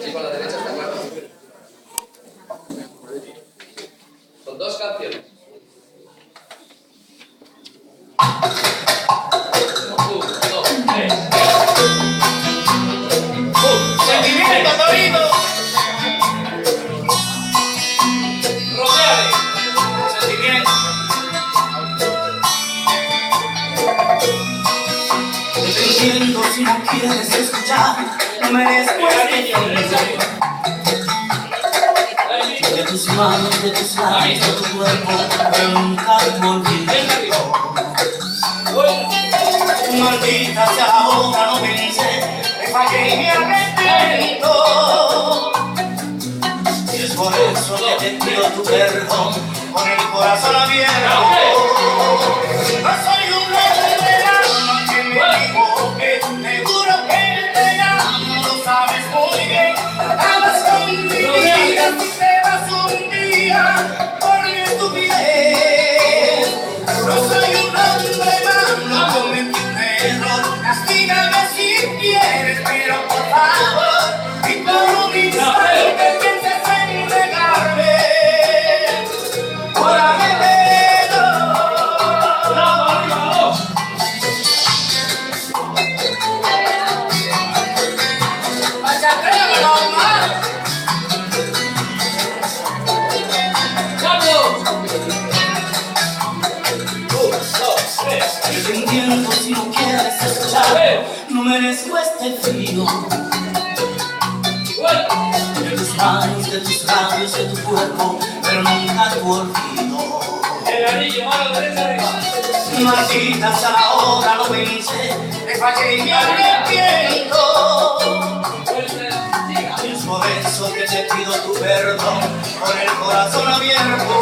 Sí, con la derecha está claro. Son dos canciones. Sentimiento, Torito. Rodeale. Sentimiento. Te entiendo si no quieres escuchar, no merezco este de tus manos, de tus labios, de tu cuerpo, pero nunca me olvido. Maldita sea la hora, no pensé, me fallé y me arrepiento. Y es por eso que te pido tu perdón, con el corazón abierto. No soy un hombre alma que me equivoque, seguro que te amo, lo sabes muy bien. Acabas con mi vida si te vas un día por mi estupidez. No soy un hombre malo, cometí un error, castígame si quieres, pero por favor, y por un instante pienses en negarme. Ahora me veo. Yo te entiendo si no quieres escuchar, no merezco este frío. De tus manos, de tus labios, de tu cuerpo, pero nunca tu olvido. El anillo, mano derecha arriba. Maldita sea la hora, lo pensé, me fallé y me arrepiento. Y es por eso que te pido tu perdón, con el corazón abierto.